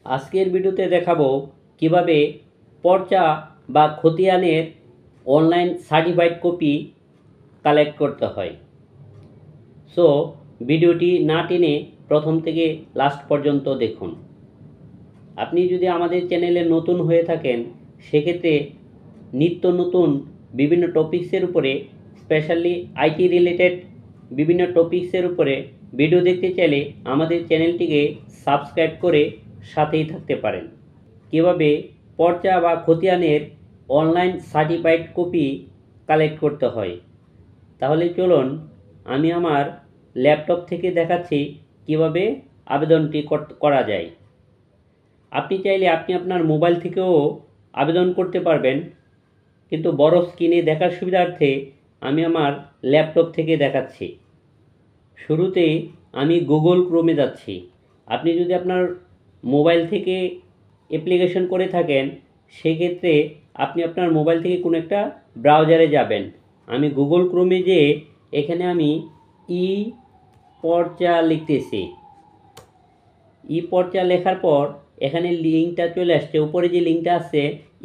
আজকের ভিডিওতে দেখাবো কিভাবে পর্চা বা খতিয়ানের অনলাইন সার্টিফাইড কপি কালেক্ট করতে হয়। সো ভিডিওটি না টেনে প্রথম থেকে লাস্ট পর্যন্ত দেখুন। আপনি যদি আমাদের চ্যানেলে নতুন হয়ে থাকেন সেক্ষেত্রে নিত্য নতুন বিভিন্ন টপিক্সের উপরে, স্পেশালি আইটি রিলেটেড বিভিন্ন টপিক্সের উপরে ভিডিও দেখতে চাইলে আমাদের চ্যানেলটিকে সাবস্ক্রাইব করে সাথেই থাকতে পারেন। কীভাবে পর্চা বা খতিয়ানের অনলাইন সার্টিফাইড কপি কালেক্ট করতে হয়, তাহলে চলুন আমি আমার ল্যাপটপ থেকে দেখাচ্ছি কিভাবে আবেদনটি করা যায়। আপনি চাইলে আপনি আপনার মোবাইল থেকেও আবেদন করতে পারবেন, কিন্তু বড় স্ক্রিনে দেখার সুবিধার্থে আমি আমার ল্যাপটপ থেকে দেখাচ্ছি। শুরুতেই আমি গুগল ক্রোমে যাচ্ছি। আপনি যদি আপনার মোবাইল থেকে অ্যাপ্লিকেশন করে থাকেন সেক্ষেত্রে আপনি আপনার মোবাইল থেকে কোনো একটা ব্রাউজারে যাবেন। আমি গুগল ক্রোমে যেয়ে এখানে আমি ই পর্চা লিখতেছি। ই পর্চা লেখার পর এখানে লিঙ্কটা চলে আসছে, উপরে যে লিঙ্কটা আছে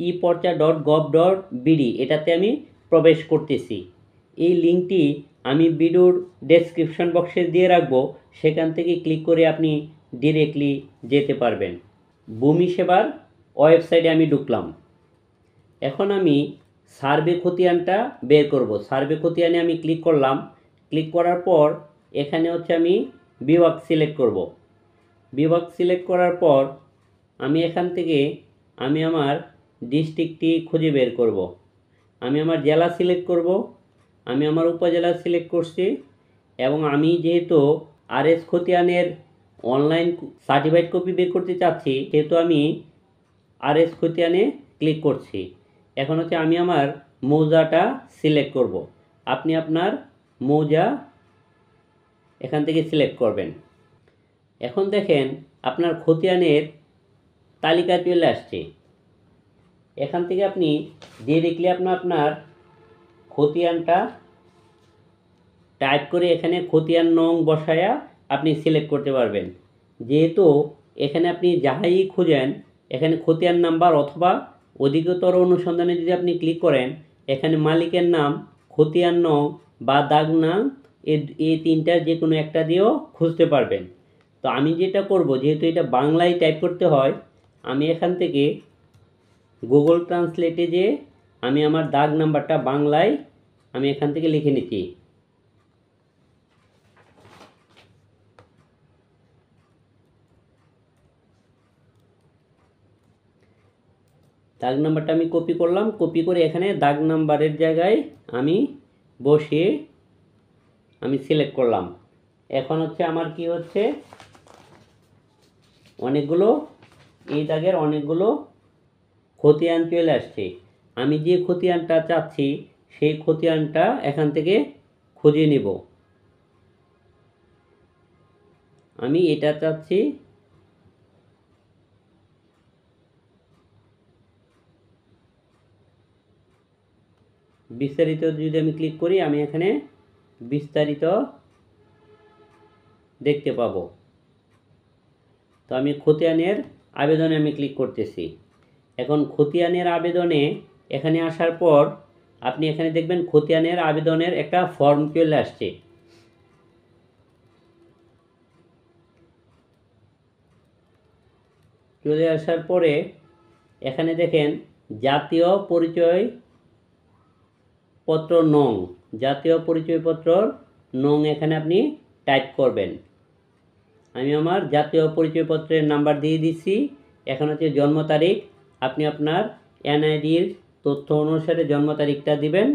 eporcha.gov.bd, এটাতে আমি প্রবেশ করতেছি। এই লিঙ্কটি আমি ভিডিওর ডেসক্রিপশন বক্সে দিয়ে রাখবো, সেখান থেকে ক্লিক করে আপনি ডিরেক্টলি যেতে পারবেন। ভূমি সেবার ওয়েবসাইটে আমি ঢুকলাম। এখন আমি সার্ভে খতিয়ানটা বের করব। সার্ভে খতিয়ানে আমি ক্লিক করলাম। ক্লিক করার পর এখানে হচ্ছে আমি বিভাগ সিলেক্ট করব। বিভাগ সিলেক্ট করার পর আমি এখান থেকে আমি আমার ডিস্ট্রিক্টটি খুঁজে বের করব। আমি আমার জেলা সিলেক্ট করব। আমি আমার উপজেলা সিলেক্ট করছি এবং আমি যেহেতু আরএস খতিয়ানের অনলাইন সার্টিফাইড কপি বের করতে চাচ্ছি সেহেতু আমি আরএস খতিয়ানে ক্লিক করছি। এখন হচ্ছে আমি আমার মৌজাটা সিলেক্ট করব। আপনি আপনার মৌজা এখান থেকে সিলেক্ট করবেন। এখন দেখেন আপনার খতিয়ানের তালিকা চলে আসছে। এখান থেকে আপনি ডিরেক্টলি আপনার খতিয়ানটা টাইপ করে এখানে খতিয়ান নং বসায়া আপনি সিলেক্ট করতে পারবেন। যেহেতু এখানে আপনি যাহাই খুঁজেন এখানে খতিয়ান নাম্বার অথবা অধিকতর অনুসন্ধানে যদি আপনি ক্লিক করেন এখানে মালিকের নাম, খতিয়ান নং বা দাগ নাম, এই তিনটার যে কোনো একটা দিয়েও খুঁজতে পারবেন। তো আমি যেটা করব, যেহেতু এটা বাংলায় টাইপ করতে হয়, আমি এখান থেকে গুগল ট্রান্সলেটে যে আমি আমার দাগ নাম্বারটা বাংলায় আমি এখান থেকে লিখে নিচ্ছি। দাগ নাম্বারটা আমি কপি করলাম। কপি করে এখানে দাগ নাম্বারের জায়গায় আমি বসিয়ে আমি সিলেক্ট করলাম। এখন হচ্ছে আমার কি হচ্ছে, অনেকগুলো এই দাগের অনেকগুলো খতিয়ান চলে আসছে। আমি যে খতিয়ানটা চাচ্ছি সেই খতিয়ানটা এখান থেকে খুঁজে নিব। আমি এটা চাচ্ছি। বিস্তারিত যদি আমি ক্লিক করি আমি এখানে বিস্তারিত দেখতে পাবো। তো আমি খতিয়ানের আবেদনে আমি ক্লিক করতেছি। এখন খতিয়ানের আবেদনে এখানে আসার পর আপনি এখানে দেখবেন খতিয়ানের আবেদনের একটা ফর্ম চলে আসছে। চলে আসার পরে এখানে দেখেন জাতীয় পরিচয়পত্র নং, জাতীয় পরিচয়পত্র নং এখানে আপনি টাইপ করবেন। আমি আমার জাতীয় পরিচয়পত্রের নাম্বার দিয়ে দিচ্ছি। এখন হচ্ছে জন্ম তারিখ, আপনি আপনার এনআইডির তথ্য অনুসারে জন্ম তারিখটা দিবেন।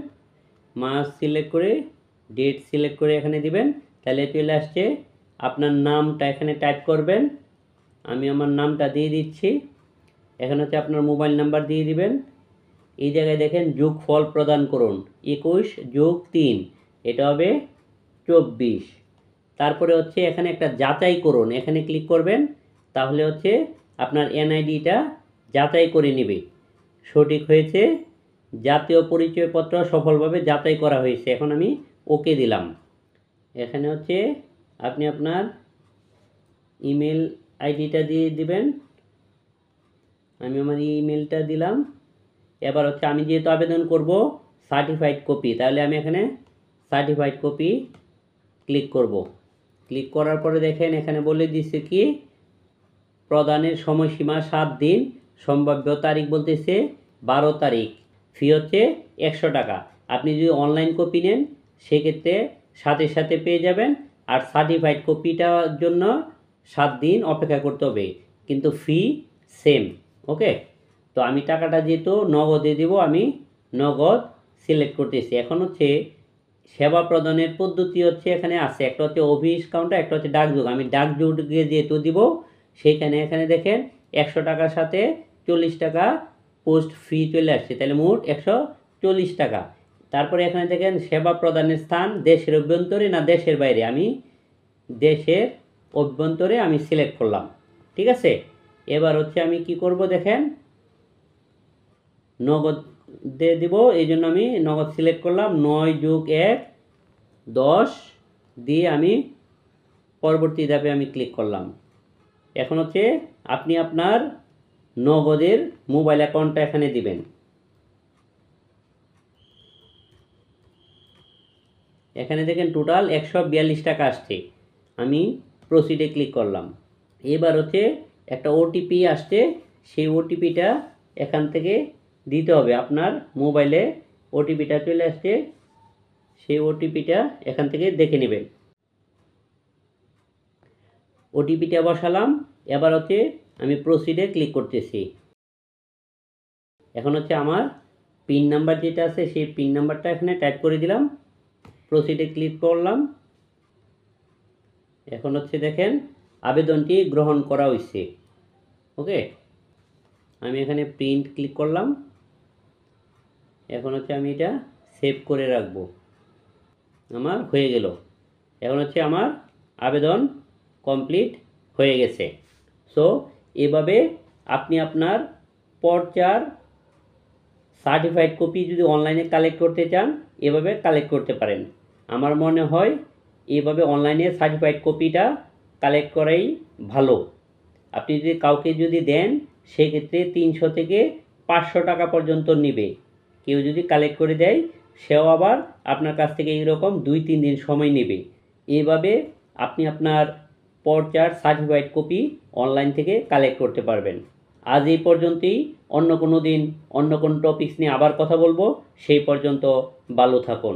মাস সিলেক্ট করে ডেট সিলেক্ট করে এখানে দিবেন, তাহলে চলে আসছে। আপনার নামটা এখানে টাইপ করবেন। আমি আমার নামটা দিয়ে দিচ্ছি। এখন হচ্ছে আপনার মোবাইল নাম্বার দিয়ে দিবেন। এই জায়গায় দেখেন যোগফল প্রদান করুন, 21 + 3 এটা হবে 24। তারপরে হচ্ছে এখানে একটা যাচাই করুন, এখানে ক্লিক করবেন। তাহলে হচ্ছে আপনার এনআইডিটা যাচাই করে নেবে সঠিক হয়েছে। জাতীয় পরিচয়পত্র সফলভাবে যাচাই করা হয়েছে। এখন আমি ওকে দিলাম। এখানে হচ্ছে আপনি আপনার ইমেল আইডিটা দিয়ে দিবেন। আমি আমার ইমেলটা দিলাম। এবার হচ্ছে আমি যেহেতু আবেদন করব সার্টিফাইড কপি, তাহলে আমি এখানে সার্টিফাইড কপি ক্লিক করব। ক্লিক করার পরে দেখেন এখানে বলে দিচ্ছে কি প্রদানের সময়সীমা 7 দিন, সম্ভাব্য তারিখ বলতেছে 12 তারিখ, ফি হচ্ছে 100 টাকা। আপনি যদি অনলাইন কপি নেন সেক্ষেত্রে সাথে সাথে পেয়ে যাবেন, আর সার্টিফাইড কপিটার জন্য 7 দিন অপেক্ষা করতে হবে, কিন্তু ফি সেম। ওকে, তো আমি টাকাটা যেহেতু নগদে দেব, আমি নগদ সিলেক্ট করতেছি। এখন হচ্ছে সেবা প্রদানের পদ্ধতি হচ্ছে এখানে আছে, একটা হচ্ছে অফিস কাউন্টার, একটা হচ্ছে ডাকযোগ। আমি ডাকযোগে যেহেতু দিব সেইখানে এখানে দেখেন 100 টাকার সাথে 40 টাকা পোস্ট ফি চলে আসছে, তাহলে মোট 140 টাকা। তারপরে এখানে দেখেন সেবা প্রদানের স্থান দেশের অভ্যন্তরে না দেশের বাইরে, আমি দেশের অভ্যন্তরে আমি সিলেক্ট করলাম। ঠিক আছে, এবার হচ্ছে আমি কি করব দেখেন, নগদ দিয়ে দিব, এই জন্য আমি নগদ সিলেক্ট করলাম। 9+1 10 দিয়ে আমি পরবর্তী ধাপে আমি ক্লিক করলাম। এখন হচ্ছে আপনি আপনার নগদের মোবাইল অ্যাকাউন্টটা এখানে দিবেন। এখানে দেখেন টোটাল 142 টাকা আসছে, আমি প্রসিডে ক্লিক করলাম। এবার হচ্ছে একটা ওটিপি আসছে, সেই ওটিপিটা এখান থেকে দিতে হবে। আপনার মোবাইলে ওটিপিটা চলে আসছে, সেই ওটিপিটা এখান থেকে দেখে নেবেন। ওটিপিটা বসালাম, এবার হচ্ছে আমি প্রসিডে ক্লিক করতেছি। এখন হচ্ছে আমার পিন নাম্বার যেটা আছে সেই পিন নাম্বারটা এখানে টাইপ করে দিলাম, প্রসিডে ক্লিক করলাম। এখন হচ্ছে দেখেন আবেদনটি গ্রহণ করা হয়েছে। ওকে, আমি এখানে প্রিন্ট ক্লিক করলাম। এখন হচ্ছে আমি এটা সেভ করে রাখবো, আমার হয়ে গেল। এখন হচ্ছে আমার আবেদন কমপ্লিট হয়ে গেছে। সো এভাবে আপনি আপনার পর্চার সার্টিফাইড কপি যদি অনলাইনে কালেক্ট করতে চান এভাবে কালেক্ট করতে পারেন। আমার মনে হয় এভাবে অনলাইনে সার্টিফাইড কপিটা কালেক্ট করাই ভালো। আপনি যদি কাউকে যদি দেন সেক্ষেত্রে 300 থেকে 500 টাকা পর্যন্ত নেবে। কেউ যদি কালেক্ট করে দেয় সেও আবার আপনার কাছ থেকে এইরকম 2-3 দিন সময় নেবে। এইভাবে আপনি আপনার পর্চার সার্টিফাইড কপি অনলাইন থেকে কালেক্ট করতে পারবেন। আজ এই পর্যন্তই, অন্য কোনো দিন অন্য কোনো টপিকস নিয়ে আবার কথা বলবো। সেই পর্যন্ত ভালো থাকুন।